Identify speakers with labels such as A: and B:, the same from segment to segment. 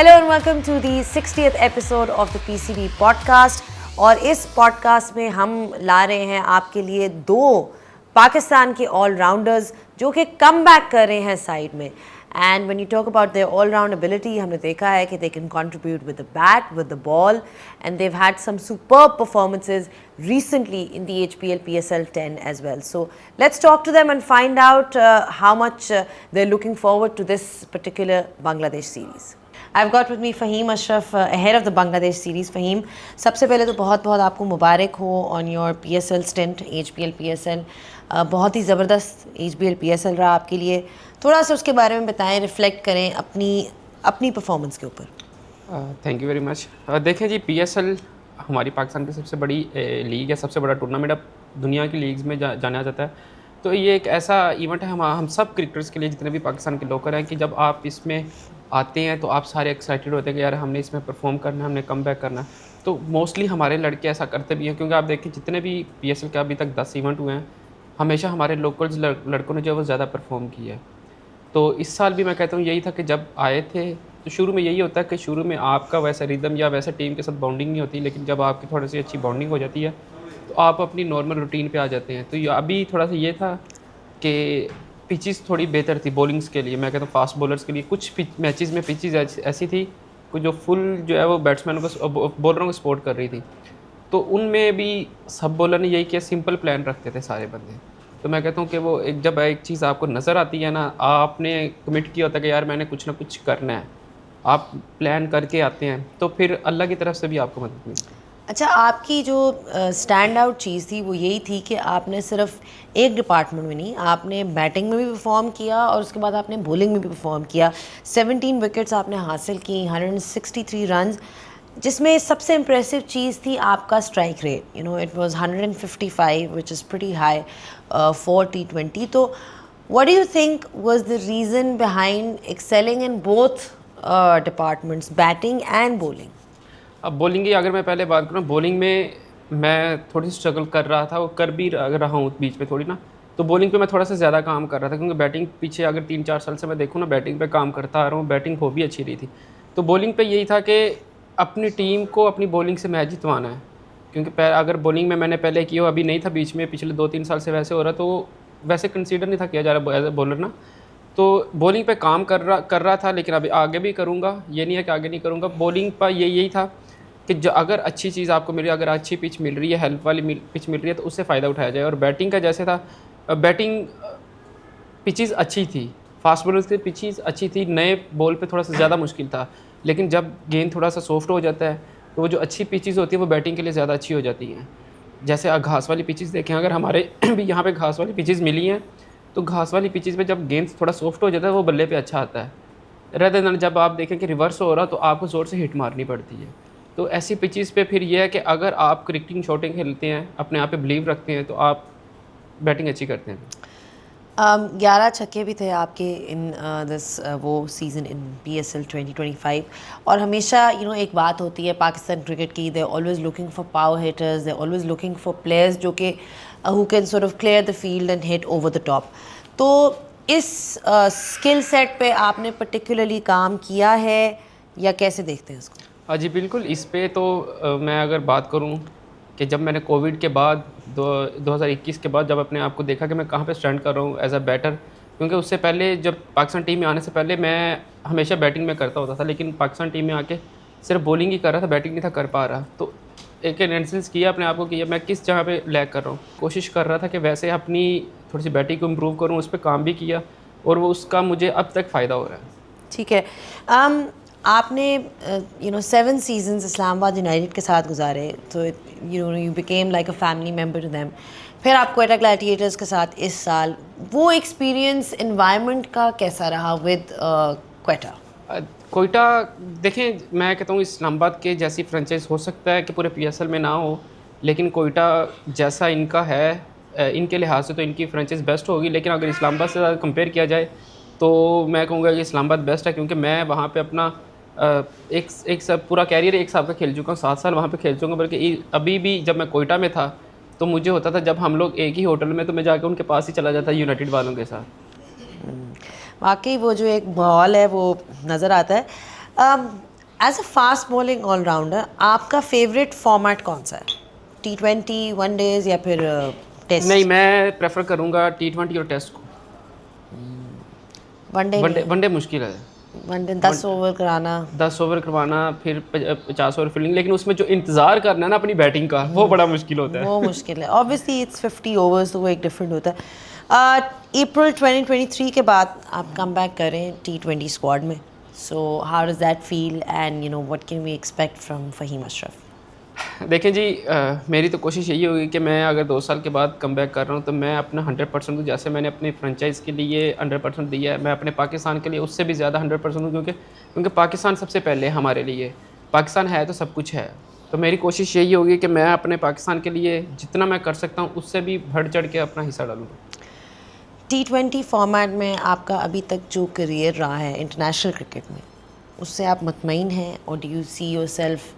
A: Hello and welcome to the 60th episode of the PCB podcast. और इस podcast में हम ला रहे हैं आपके लिए दो पाकिस्तान के ऑलराउंडर्स जो कि कम बैक कर रहे हैं साइड में. And when you talk about their all round ability, हमने देखा है कि they can contribute with the bat, with the ball, and they've had some superb performances recently in the HPL PSL 10 as well. So let's talk to them and find out how much they're looking forward to this particular Bangladesh series. I've got with me Faheem Ashraf ahead of the Bangladesh series. Faheem, सबसे पहले तो बहुत बहुत आपको मुबारक हो on your PSL stint, HPL PSL. बहुत ही ज़बरदस्त HPL PSL रहा आपके लिए. थोड़ा सा उसके बारे में बताएं, रिफ्लेक्ट करें अपनी परफॉर्मेंस के ऊपर.
B: Thank you very much. देखें जी, PSL हमारी पाकिस्तान की सबसे बड़ी लीग है, सबसे बड़ा टूर्नामेंट अब दुनिया की लीग्स में जाना जाता है. तो ये एक ऐसा इवेंट है हम सब क्रिकेटर्स के लिए, जितने भी पाकिस्तान के लोकल हैं, कि जब आप इसमें आते हैं तो आप सारे एक्साइटेड होते हैं कि यार हमने इसमें परफॉर्म करना है, हमने कम बैक करना है. तो मोस्टली हमारे लड़के ऐसा करते भी हैं, क्योंकि आप देखें जितने भी PSL के अभी तक 10 इवेंट हुए हैं, हमेशा हमारे लोकल्स लड़कों ने जो है वो ज़्यादा परफॉर्म किया है. तो इस साल भी मैं कहता हूँ यही था कि जब आए थे तो शुरू में यही होता है कि शुरू में आपका वैसा रिदम या वैसा टीम के साथ बॉन्डिंग नहीं होती, लेकिन जब आपकी थोड़ी सी अच्छी बॉन्डिंग हो जाती है तो आप अपनी नॉर्मल रूटीन पे आ जाते हैं. तो अभी थोड़ा सा ये था कि पिचेस थोड़ी बेहतर थी बॉलिंग्स के लिए, मैं कहता हूँ फास्ट बॉलर्स के लिए. कुछ मैचेस में पिचेस ऐसी थी कि जो फुल जो है वो बैट्समैनों को बॉलरों को सपोर्ट कर रही थी. तो उनमें भी सब बॉलर ने यही किया, सिंपल प्लान रखते थे सारे बंदे. तो मैं कहता हूँ कि वो जब एक चीज़ आपको नज़र आती है ना, आपने कमिट किया होता है कि यार मैंने कुछ ना कुछ करना है, आप प्लान करके आते हैं, तो फिर अल्लाह की तरफ से भी आपको मदद मिलती है.
A: अच्छा, आपकी जो स्टैंड आउट चीज़ थी वो यही थी कि आपने सिर्फ एक डिपार्टमेंट में नहीं, आपने बैटिंग में भी परफॉर्म किया और उसके बाद आपने बॉलिंग में भी परफॉर्म किया. 17 विकेट्स आपने हासिल की, 163 रन्स, जिसमें सबसे इम्प्रेसिव चीज़ थी आपका strike rate. You know, it was 155 which is pretty high for T20. तो what do you think was the reason behind excelling in both departments, batting and bowling?
B: अब बॉलिंग की अगर मैं पहले बात करूँ, बॉलिंग में मैं थोड़ी सी स्ट्रगल कर रहा था, वो कर भी रहा हूँ बीच में थोड़ी ना. तो बॉलिंग पे मैं थोड़ा सा ज़्यादा काम कर रहा था, क्योंकि बैटिंग पीछे अगर 3-4 साल से मैं देखूँ ना, बैटिंग पे काम करता आ रहा हूँ, बैटिंग हो भी अच्छी रही थी. तो बॉलिंग पे यही था कि अपनी टीम को अपनी बॉलिंग से मैच जितवाना है, क्योंकि अगर बॉलिंग में मैंने पहले किया, अभी नहीं था, बीच में पिछले 2-3 साल से वैसे हो रहा, तो वैसे कंसीडर नहीं था किया जा रहा एज ए बॉलर ना. तो बॉलिंग पे काम कर रहा था, लेकिन अभी आगे भी करूँगा, ये नहीं है कि आगे नहीं करूँगा. बॉलिंग पर यही था कि जो अगर अच्छी चीज़ आपको मिल रही है, अगर अच्छी पिच मिल रही है, हेल्प वाली पिच मिल रही है, तो उससे फ़ायदा उठाया जाए. और बैटिंग का जैसे था, बैटिंग पिचेस अच्छी थी, फास्ट बॉलर्स की पिचेस अच्छी थी, नए बॉल पे थोड़ा सा ज़्यादा मुश्किल था. लेकिन जब गेंद थोड़ा सा सॉफ्ट हो जाता है तो वो जो अच्छी पिचेस होती है वो बैटिंग के लिए ज़्यादा अच्छी हो जाती हैं. जैसे घास वाली पिचेस देखें, अगर हमारे भी यहाँ पे घास वाली पिचेस मिली हैं, तो घास वाली पिचेस पे जब गेंद थोड़ा सॉफ्ट हो जाता है वो बल्ले पे अच्छा आता है. रहते देन जब आप देखें कि रिवर्स हो रहा तो आपको ज़ोर से हिट मारनी पड़ती है. तो ऐसी पिचेस पे फिर ये है कि अगर आप क्रिकेटिंग शॉटिंग खेलते हैं, अपने आप पे बिलीव रखते हैं, तो आप बैटिंग अच्छी करते हैं.
A: 11 छक्के भी थे आपके इन दिस वो सीज़न इन PSL 2025. और हमेशा एक बात होती है पाकिस्तान क्रिकेट की, they always looking for power hitters, they always looking for players जो कि who can sort of clear the field and hit over the top. तो इस स्किल सेट पे आपने पर्टिकुलरली काम किया है या कैसे देखते हैं उसको?
B: हाँ जी, बिल्कुल. इस पे तो मैं अगर बात करूँ कि जब मैंने कोविड के बाद 2021 के बाद जब अपने आप को देखा कि मैं कहाँ पे स्टैंड कर रहा हूँ एज अ बैटर, क्योंकि उससे पहले जब पाकिस्तान टीम में आने से पहले मैं हमेशा बैटिंग में करता होता था, लेकिन पाकिस्तान टीम में आके सिर्फ बॉलिंग ही कर रहा था, बैटिंग नहीं था कर पा रहा. तो एक एनालिसिस किया अपने आप को, किया मैं किस जगह पे लैग कर रहा हूँ, कोशिश कर रहा था कि वैसे अपनी थोड़ी सी बैटिंग को इम्प्रूव करूँ, उस पर काम भी किया और वो उसका मुझे अब तक फ़ायदा हो रहा है.
A: ठीक है. आपने 7 सीजन्स इस्लामाबाद यूनाइटेड के साथ गुजारे, तो you became like a family member to them. फिर आप क्वेटा ग्लैडिएटर्स के साथ इस साल, वो एक्सपीरियंस एनवायरनमेंट का कैसा रहा विद क्वेटा?
B: कोयटा देखें, मैं कहता हूँ इस्लामाबाद के जैसी फ्रेंचाइज हो सकता है कि पूरे PSL में ना हो, लेकिन कोयटा जैसा इनका है, इनके लिहाज से तो इनकी फ्रेंचाइज बेस्ट होगी. लेकिन अगर इस्लामाबाद से ज़्यादा कंपेयर किया जाए तो मैं कहूँगा कि इस्लामाबाद बेस्ट है, क्योंकि मैं वहाँ पे अपना एक सब पूरा कैरियर एक साल का खेल चुका हूँ, 7 साल वहाँ पे खेल चुका हूँ. बल्कि अभी भी जब मैं कोयटा में था तो मुझे होता था जब हम लोग एक ही होटल में, तो मैं जाकर उनके पास ही चला जाता यूनाइटेड वालों के साथ.
A: वाकई वो जो एक माहौल है वो नज़र आता है. As a fast bowling all rounder आपका फेवरेट फॉर्मेट कौन सा है? T20, वनडेज या फिर टेस्ट?
B: नहीं, मैं प्रेफर करूँगा T20 और टेस्ट को।
A: वनडे
B: वनडे मुश्किल है।
A: वनडे 10 ओवर कराना,
B: 10 ओवर करवाना, फिर 50 ओवर फील्डिंग, लेकिन उसमें जो इंतज़ार करना है ना अपनी बैटिंग का, वो बड़ा मुश्किल होता है।
A: वो मुश्किल है। ऑब्वियसली इट्स 50 ओवर्स, तो वो एक डिफरेंट होता है। अप्रैल 2023 के बाद आप कम बैक करें T20 स्क्वाड में, so how does that feel and what can we expect from Fahim Ashraf?
B: देखें जी, मेरी तो कोशिश यही होगी कि मैं अगर 2 साल के बाद कम बैक कर रहा हूँ तो मैं अपना 100% दूँ। जैसे मैंने अपनी फ्रेंचाइज़ के लिए 100% दिया है, मैं अपने पाकिस्तान के लिए उससे भी ज़्यादा 100% दूँ, क्योंकि पाकिस्तान सबसे पहले है हमारे लिए। पाकिस्तान है तो सब कुछ है। तो मेरी कोशिश यही होगी कि मैं अपने पाकिस्तान के लिए जितना मैं कर सकता हूँ उससे भी बढ़ चढ़ के अपना हिस्सा डालूँ।
A: T20 फॉर्मेट में आपका अभी तक जो करियर रहा है इंटरनेशनल क्रिकेट में, उससे आप मुतमईन हैं, और do you see yourself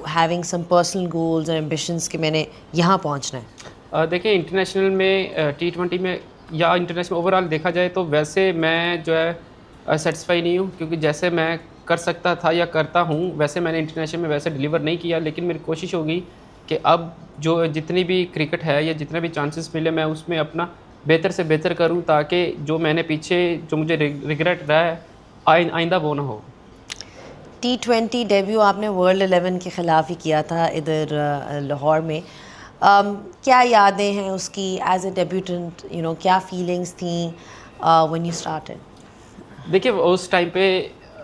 A: having some personal goals और एम्बिशंस कि मैंने यहाँ पहुँचना है?
B: देखिए, इंटरनेशनल में T20 में या इंटरनेशनल ओवरऑल देखा जाए तो वैसे मैं जो है सेटिस्फाई नहीं हूँ, क्योंकि जैसे मैं कर सकता था या करता हूँ वैसे मैंने इंटरनेशनल में वैसे डिलीवर नहीं किया। लेकिन मेरी कोशिश होगी कि अब जो जितनी भी क्रिकेट है या जितने भी चांसेस मिले मैं उसमें अपना बेहतर से बेहतर करूँ, ताकि जो मैंने पीछे जो मुझे रिग्रेट रहा है आइंदा वो ना हो।
A: T20 डेब्यू आपने वर्ल्ड 11 के ख़िलाफ़ ही किया था इधर लाहौर में। क्या यादें हैं उसकी एज अ डेब्यूटेंट? क्या फीलिंग्स थी व्हेन यू स्टार्टेड?
B: देखिए, उस टाइम पे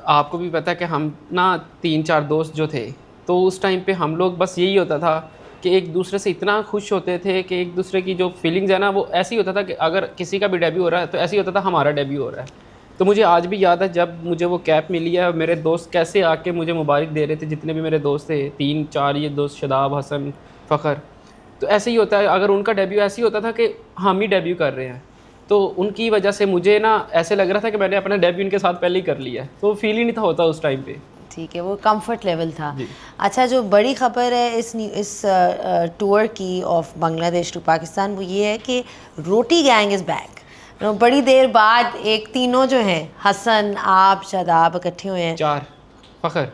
B: आपको भी पता है कि हम ना 3-4 दोस्त जो थे, तो उस टाइम पे हम लोग बस यही होता था कि एक दूसरे से इतना खुश होते थे कि एक दूसरे की जो फीलिंग्स है ना, वो ऐसे ही होता था कि अगर किसी का भी डेब्यू हो रहा है तो ऐसे ही होता था हमारा डेब्यू हो रहा है। तो मुझे आज भी याद है जब मुझे वो कैप मिली है, मेरे दोस्त कैसे आके मुझे मुबारक दे रहे थे, जितने भी मेरे दोस्त थे 3-4 ये दोस्त, शदाब, हसन, फ़खर। तो ऐसे ही होता है, अगर उनका डेब्यू ऐसे ही होता था कि हम ही डेब्यू कर रहे हैं, तो उनकी वजह से मुझे ना ऐसे लग रहा था कि मैंने अपना डेब्यू इनके साथ पहले ही कर लिया है, तो फील ही नहीं था होता उस टाइम पे।
A: ठीक है, वो कंफर्ट लेवल था। अच्छा, जो बड़ी खबर है इस टूर की ऑफ बांग्लादेश टू पाकिस्तान, वो ये है कि रोटी गैंग इज़ बैक। बड़ी देर बाद एक तीनों जो हैं, हसन, आप, शादाब, इकट्ठे हुए हैं।
B: 4 फ़खर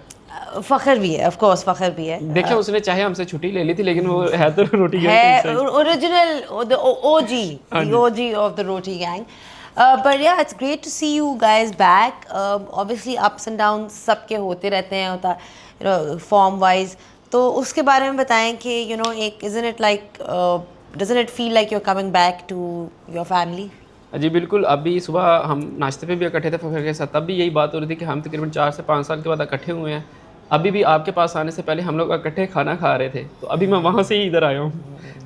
A: फ़खर भी है, ऑफ कोर्स फ़खर भी है।
B: देखिए, उसने चाहे हमसे छुट्टी ले ली थी, लेकिन वो है तो रोटी गैंग
A: है original, the OG of the roti gang. But yeah, it's great to see you guys back. Obviously ups and downs सबके होते रहते हैं, होता फॉर्म वाइज। तो उसके बारे में बताएं कि एक isn't it like doesn't it feel like you're coming back to your family?
B: जी बिल्कुल। अभी सुबह हम नाश्ते पे भी इकट्ठे थे फ़खर के साथ, तब भी यही बात हो रही थी कि हम तकरीबन 4 से 5 साल के बाद इकट्ठे हुए हैं। अभी भी आपके पास आने से पहले हम लोग इकट्ठे खाना खा रहे थे, तो अभी मैं वहाँ से ही इधर आया हूँ।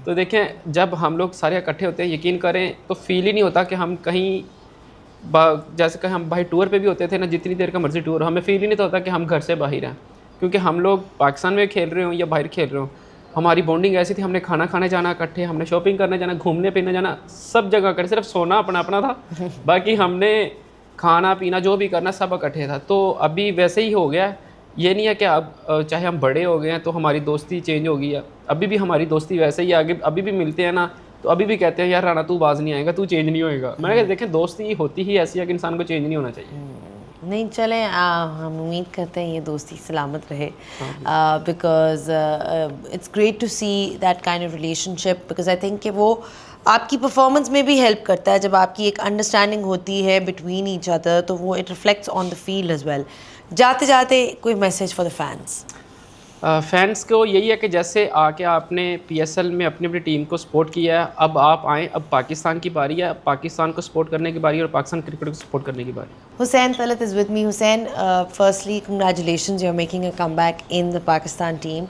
B: तो देखें, जब हम लोग सारे इकट्ठे होते हैं, यकीन करें तो फील ही नहीं होता कि हम कहीं जैसे कि हम भाई टूर पे भी होते थे ना, जितनी देर का मर्जी टूर, हमें फील ही नहीं होता कि हम घर से बाहर हैं, क्योंकि हम लोग पाकिस्तान में खेल रहे हों या बाहर खेल रहे हों, हमारी बॉन्डिंग ऐसी थी। हमने खाना खाने जाना इकट्ठे, हमने शॉपिंग करने जाना, घूमने फिरने जाना, सब जगह इकट्ठे। सिर्फ सोना अपना अपना था, बाकी हमने खाना पीना जो भी करना सब इकट्ठे था। तो अभी वैसे ही हो गया। ये नहीं है कि अब चाहे हम बड़े हो गए हैं तो हमारी दोस्ती चेंज हो गई है, अभी भी हमारी दोस्ती वैसे ही आगे अभी भी मिलते हैं ना, तो अभी भी कहते हैं यार राना तू बाज नहीं आएगा, तू चेंज नहीं होएगा। मैंने कहा देखें, दोस्ती होती ही ऐसी है कि इंसान को चेंज नहीं होना चाहिए।
A: नहीं, चलें, हम उम्मीद करते हैं ये दोस्ती सलामत रहे, because it's great to see that kind of relationship, because I think कि वो आपकी परफॉर्मेंस में भी हेल्प करता है। जब आपकी एक अंडरस्टैंडिंग होती है बिटवीन ईच अदर, तो वो it reflects on the field as well. जाते जाते कोई message for the fans?
B: Fans को यही है कि जैसे आके आपने PSL में अपनी अपनी टीम को सपोर्ट किया है, अब आप आएँ, अब पाकिस्तान की बारी है, पाकिस्तान को सपोर्ट करने की बारी है और पाकिस्तान क्रिकेट को सपोर्ट करने की बारी।
A: Hussain Talat is with me. Hussain, firstly congratulations, you're making a comeback in the Pakistan team.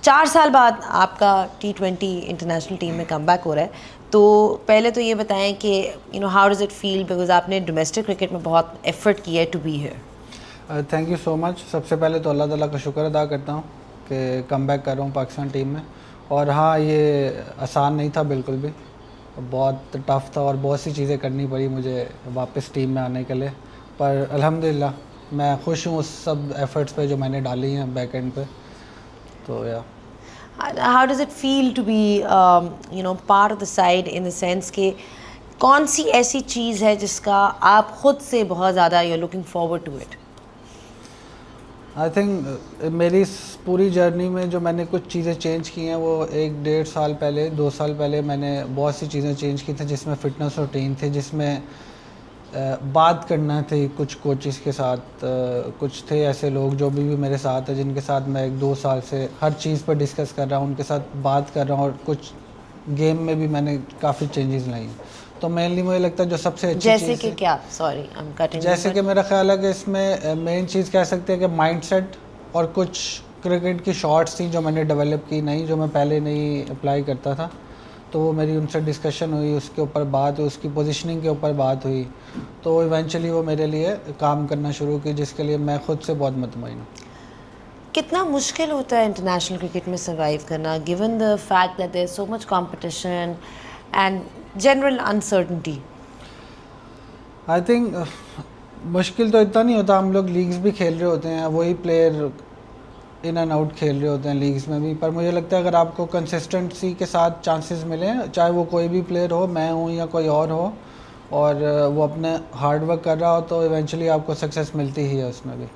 A: 4 साल बाद आपका T20 इंटरनेशनल टीम में कमबैक हो रहा है, तो पहले तो ये बताएं कि how does it feel, because आपने डोमेस्टिक क्रिकेट में बहुत एफर्ट किया है to be here.
C: Thank you so much. सबसे पहले तो अल्लाह ताला का शुक्र अदा करता हूँ कि कम बैक कर रहा हूँ पाकिस्तान टीम में। और हाँ, ये आसान नहीं था बिल्कुल भी, बहुत टफ़ था और बहुत सी चीज़ें करनी पड़ी मुझे वापस टीम में आने के लिए, पर अल्हम्दुलिल्लाह मैं खुश हूँ उस सब एफ़र्ट्स पे जो मैंने डाली हैं बैक एंड पे। तो या
A: how does it feel to be part of the side, in the sense कि कौन सी ऐसी चीज़ है जिसका आप ख़ुद से बहुत ज़्यादा you are looking forward to it?
C: I think मेरी इस पूरी जर्नी में जो मैंने कुछ चीज़ें चेंज की हैं वो 1-1.5 साल पहले 2 साल पहले मैंने बहुत सी चीज़ें चेंज की थी, जिसमें फ़िटनेस रूटीन थी, जिसमें बात करना थी कुछ कोचेस के साथ। कुछ थे ऐसे लोग जो भी मेरे साथ हैं, जिनके साथ मैं 1-2 साल से हर चीज़ पर डिस्कस कर रहा हूँ, उनके साथ बात कर रहा हूँ, और कुछ गेम में भी मैंने काफ़ी चेंजेस लाई हैं। तो मेनली मुझे लगता है जो सबसे अच्छी
A: जैसे
C: चीज़
A: कि
C: है,
A: क्या, सॉरी आई एम कटिंग,
C: जैसे कि मेरा ख्याल है कि इसमें मेन चीज़ कह सकते हैं कि माइंडसेट, और कुछ क्रिकेट की शॉट्स थी जो मैंने डेवलप की नहीं, जो मैं पहले नहीं अप्लाई करता था। तो वो मेरी उनसे डिस्कशन हुई, उसके ऊपर बात हुई, उसकी पोजीशनिंग के ऊपर बात हुई, तो इवेंचुअली वो मेरे लिए काम करना शुरू की, जिसके लिए मैं खुद से बहुत मुतमईन हूँ।
A: कितना मुश्किल होता है इंटरनेशनल क्रिकेट में सर्वाइव करना, given the fact that there is so much competition and general uncertainty?
C: I think मुश्किल तो इतना नहीं होता, हम लोग लीग्स भी खेल रहे होते हैं, वही प्लेयर इन एंड आउट खेल रहे होते हैं लीग्स में भी, पर मुझे लगता है अगर आपको कंसिस्टेंसी के साथ चांसेस मिलें, चाहे वो कोई भी प्लेयर हो, मैं हूँ या कोई और हो, और वो अपने हार्ड वर्क कर रहा हो, तो इवेंचुअली आपको सक्सेस मिलती ही है उसमें भी।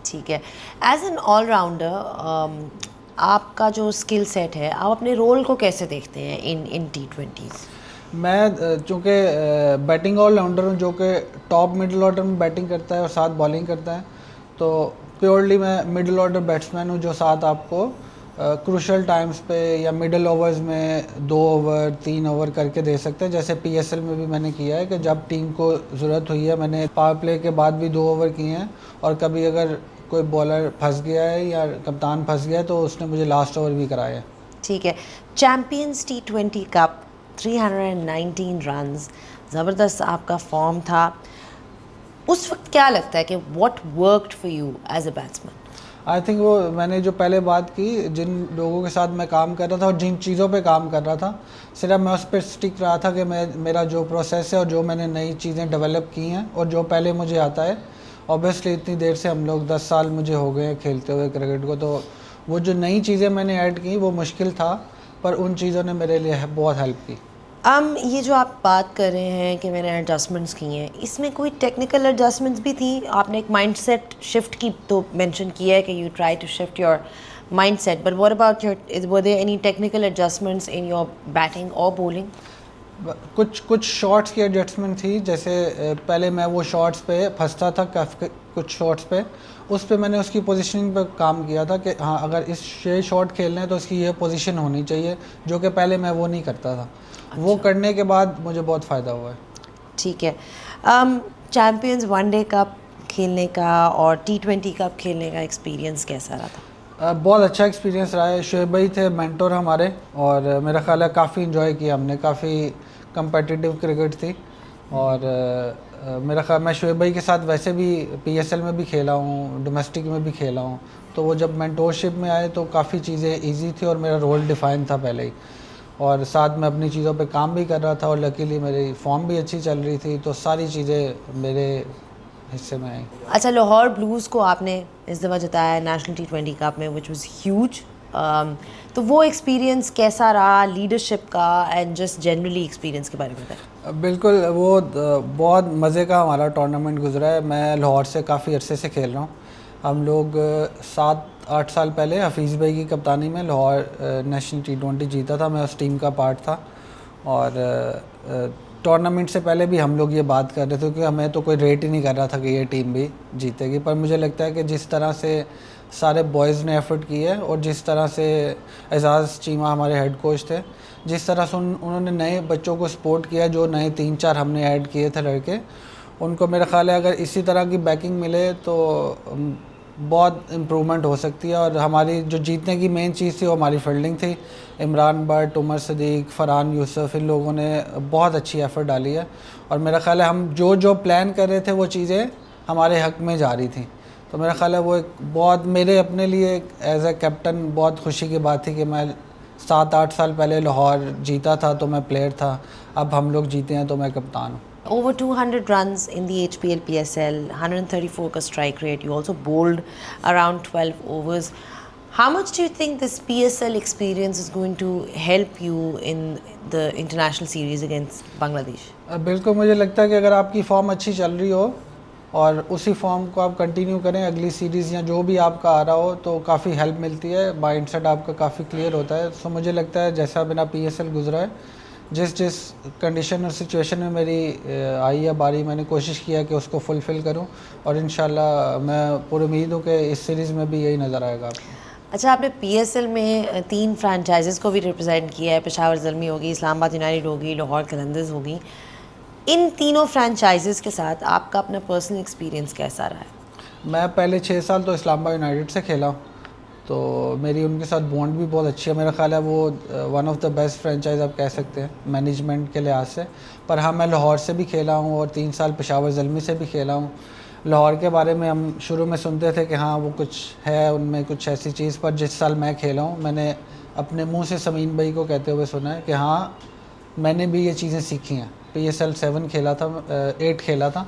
A: ठीक है, एज एन ऑलराउंडर आपका जो स्किल सेट है, आप अपने रोल को कैसे देखते हैं इन T20s?
C: मैं चूँकि बैटिंग ऑलराउंडर हूँ, जो कि टॉप मिडिल ऑर्डर में बैटिंग करता है और साथ बॉलिंग करता है, तो प्योरली मैं मिडिल ऑर्डर बैट्समैन हूँ, जो साथ आपको क्रूशल टाइम्स पे या मिडिल ओवर्स में 2 ओवर 3 ओवर करके दे सकते हैं। जैसे PSL में भी मैंने किया है कि जब टीम को ज़रूरत हुई है, मैंने पावर प्ले के बाद भी 2 ओवर किए हैं, और कभी अगर कोई बॉलर फंस गया है या कप्तान फंस गया है तो उसने मुझे लास्ट ओवर भी कराया है।
A: ठीक है, चैम्पियंस T20 कप 319 रन्स, ज़बरदस्त आपका फॉर्म था। उस वक्त क्या लगता है कि what worked for you as a batsman?
C: I think वो मैंने जो पहले बात की, जिन लोगों के साथ मैं काम कर रहा था और जिन चीज़ों पे काम कर रहा था, सिर्फ मैं उस पर स्टिक रहा था कि मेरा जो प्रोसेस है और जो मैंने नई चीज़ें डेवलप की हैं और जो पहले मुझे आता है। ऑब्वियसली इतनी देर से हम लोग 10 साल मुझे हो गए हैं खेलते हुए क्रिकेट को, तो वो जो नई चीज़ें मैंने ऐड की वो मुश्किल था, पर उन चीज़ों ने मेरे लिए बहुत हेल्प की।
A: ये जो आप बात कर रहे हैं कि मैंने एडजस्टमेंट्स की हैं, इसमें कोई टेक्निकल एडजस्टमेंट्स भी थी? आपने एक माइंडसेट शिफ्ट की तो मेंशन किया है कि you try to shift your mindset, but what about your, were there any technical adjustments in your batting और बॉलिंग?
C: कुछ शॉट्स की एडजस्टमेंट थी, जैसे पहले मैं वो शॉट्स पे फंसता था, कुछ शॉट्स पे उस पे मैंने उसकी पोजीशनिंग पे काम किया था कि हाँ, अगर ये शॉट खेलना है तो इसकी ये पोजीशन होनी चाहिए, जो कि पहले मैं वो नहीं करता था। अच्छा। वो करने के बाद मुझे बहुत फ़ायदा हुआ है।
A: ठीक है, चैम्पियंस वनडे कप खेलने का और T20 कप खेलने का एक्सपीरियंस कैसा रहा था?
C: बहुत अच्छा एक्सपीरियंस रहा है। शोएब भाई थे मेंटोर हमारे, और मेरा ख्याल है काफ़ी इन्जॉय किया हमने, काफ़ी कंपेटिटिव क्रिकेट थी, और मेरा ख्याल मैं शोएब भाई के साथ वैसे भी PSL में भी खेला हूँ, डोमेस्टिक में भी खेला हूँ, तो वो जब मेंटोरशिप में आए तो काफ़ी चीज़ें इजी थी और मेरा रोल डिफाइन था पहले ही, और साथ में अपनी चीज़ों पे काम भी कर रहा था, और लकीली मेरी फॉर्म भी अच्छी चल रही थी, तो सारी चीज़ें मेरे हिस्से में आई।
A: अच्छा, लाहौर ब्लूज़ को आपने इस दफ़ा जिताया नेशनल T20 कप में, विच वाज ह्यूज, तो वो एक्सपीरियंस कैसा रहा, लीडरशिप का एंड जस्ट जनरली एक्सपीरियंस के बारे में बताएं।
C: बिल्कुल, वो बहुत मज़े का हमारा टूर्नामेंट गुजरा है। मैं लाहौर से काफ़ी अरसे से खेल रहा हूँ। हम लोग 7-8 साल पहले हफीज़ भाई की कप्तानी में लाहौर नेशनल T20 जीता था, मैं उस टीम का पार्ट था, और टूर्नामेंट से पहले भी हम लोग ये बात कर रहे थे कि हमें तो कोई रेट ही नहीं कर रहा था कि ये टीम भी जीतेगी, पर मुझे लगता है कि जिस तरह से सारे बॉयज़ ने एफ़र्ट की है, और जिस तरह से एजाज़ चीमा हमारे हेड कोच थे, जिस तरह से उन्होंने नए बच्चों को सपोर्ट किया, जो नए 3-4 हमने ऐड किए थे लड़के, उनको मेरा ख्याल है अगर इसी तरह की बैकिंग मिले तो बहुत इम्प्रूवमेंट हो सकती है। और हमारी जो जीतने की मेन चीज़ थी वो हमारी फील्डिंग थी। इमरान भट्ट, उमर सदीक, फरहान यूसुफ, इन लोगों ने बहुत अच्छी एफ़र्ट डाली है, और मेरा ख्याल है हम जो प्लान कर रहे थे वो चीज़ें हमारे हक़ में जा रही थी। तो मेरा ख्याल है वो एक बहुत मेरे अपने लिए एज ए कैप्टन बहुत खुशी की बात थी कि मैं 7-8 साल पहले लाहौर जीता था तो मैं प्लेयर था, अब हम लोग जीते हैं तो मैं कप्तान हूँ।
A: Over 200 runs in the HPL PSL, 134 का strike rate. You also bowled around 12 overs. How much do you think this PSL experience is going to help you in the international series against Bangladesh?
C: बिल्कुल, मुझे लगता है कि अगर आपकी form अच्छी चल रही हो और उसी फॉर्म को आप कंटिन्यू करें अगली सीरीज़ या जो भी आपका आ रहा हो, तो काफ़ी हेल्प मिलती है, माइंडसेट आपका काफ़ी क्लियर होता है। सो मुझे लगता है जैसा मेरा PSL गुजरा है, जिस कंडीशन और सिचुएशन में मेरी आई है बारी, मैंने कोशिश किया कि उसको फुलफ़िल करूं और इंशाल्लाह मैं पूरी उम्मीद हूँ कि इस सीरीज़ में भी यही नज़र आएगा आपको।
A: अच्छा, आपने PSL में 3 फ्रेंचाइजेज़ को भी रिप्रेजेंट किया है, पेशावर ज़ल्मी होगी, इस्लामाबाद यूनाइटेड होगी, लाहौर कलंदर्स होगी। इन तीनों फ्रेंचाइजेज़ के साथ आपका अपना पर्सनल एक्सपीरियंस कैसा रहा है?
C: मैं पहले 6 साल तो इस्लामाबाद यूनाइटेड से खेला, तो मेरी उनके साथ बॉन्ड भी बहुत अच्छी है। मेरा ख्याल है वो one of the best franchise आप कह सकते हैं मैनेजमेंट के लिहाज से। पर हाँ, मैं लाहौर से भी खेला हूँ और 3 साल पेशावर ज़ल्मी से भी खेला हूँ। लाहौर के बारे में हम शुरू में सुनते थे कि हाँ वो कुछ है उनमें कुछ ऐसी चीज़, पर जिस साल मैं खेला हूँ मैंने अपने मुंह से समीन भाई को कहते हुए सुना है कि हाँ मैंने भी ये चीज़ें सीखी हैं। PSL 7 खेला था, 8 खेला था,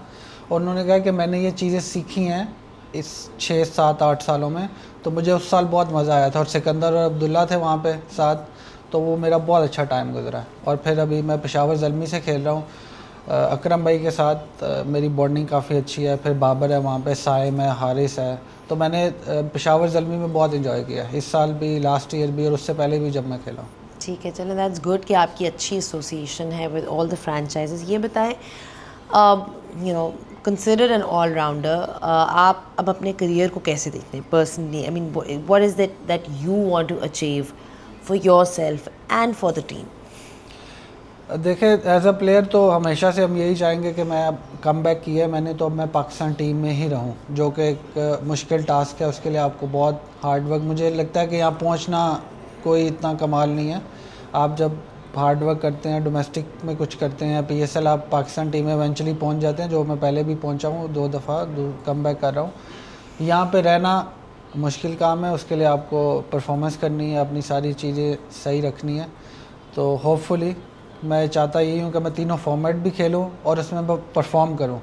C: और उन्होंने कहा कि मैंने ये चीज़ें सीखी हैं इस 6, 7, 8 सालों में। तो मुझे उस साल बहुत मज़ा आया था और सिकंदर और अब्दुल्ला थे वहाँ पे साथ, तो वो मेरा बहुत अच्छा टाइम गुजरा है। और फिर अभी मैं पेशावर ज़ल्मी से खेल रहा हूँ, अकरम भाई के साथ मेरी बॉन्डिंग काफ़ी अच्छी है। फिर बाबर है वहाँ पे, साइम है, हारिस है। तो मैंने पेशावर ज़ल्मी में बहुत इंजॉय किया इस साल भी, लास्ट ईयर भी, और उससे पहले भी जब मैं खेला हूँ।
A: ठीक है, चलो दैट्स गुड कि आपकी अच्छी एसोसिएशन है विद ऑल द फ्रेंचाइजेस। ये बताएं, कंसिडर एन ऑल राउंडर, आप अब अपने करियर को कैसे देखते हैं personally? I mean what is that you want to achieve for yourself and for the team?
C: देखिए, एज अ प्लेयर तो हमेशा से हम यही चाहेंगे कि मैं अब कम बैक किया है मैंने, तो अब मैं पाकिस्तान टीम में ही रहूं, जो कि एक मुश्किल टास्क है। उसके लिए आपको बहुत हार्ड वर्क, मुझे लगता है कि यहाँ पहुँचना कोई इतना कमाल नहीं है। आप जब हार्ड वर्क करते हैं, डोमेस्टिक में कुछ करते हैं, PSL आप पाकिस्तान टीम में इवेंचुअली पहुँच जाते हैं, जो मैं पहले भी पहुँचा हूँ 2 दफ़ा, कम बैक कर रहा हूँ। यहाँ पे रहना मुश्किल काम है, उसके लिए आपको परफॉर्मेंस करनी है, अपनी सारी चीज़ें सही रखनी है। तो होपफुली मैं चाहता यही हूँ कि मैं तीनों फॉर्मेट भी खेलूँ और उसमें परफॉर्म करूँ,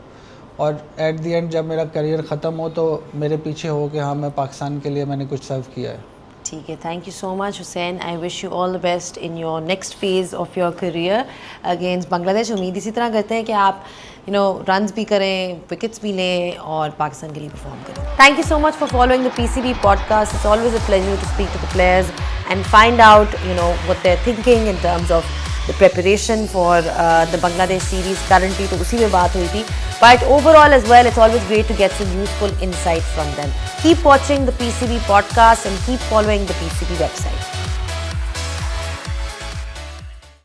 C: और एट दी एंड जब मेरा करियर ख़त्म हो तो मेरे पीछे हो कि हाँ मैं पाकिस्तान के लिए मैंने कुछ सर्व किया है।
A: ठीक है, thank you so much Hussain. I wish you all the best in your next phase of your career against Bangladesh. उम्मीद इसी तरह करते हैं कि आप रन्स भी करें, विकेट्स भी लें और पाकिस्तान के लिए परफॉर्म करें। Thank you so much for following the PCB podcast. It's always a pleasure to speak to the players and find out what they are thinking in terms of the preparation for the Bangladesh series currently, तो उसी में बात हुई थी, but overall as well it's always great to get some useful insight from them. Keep watching the PCB podcast and keep following the PCB website.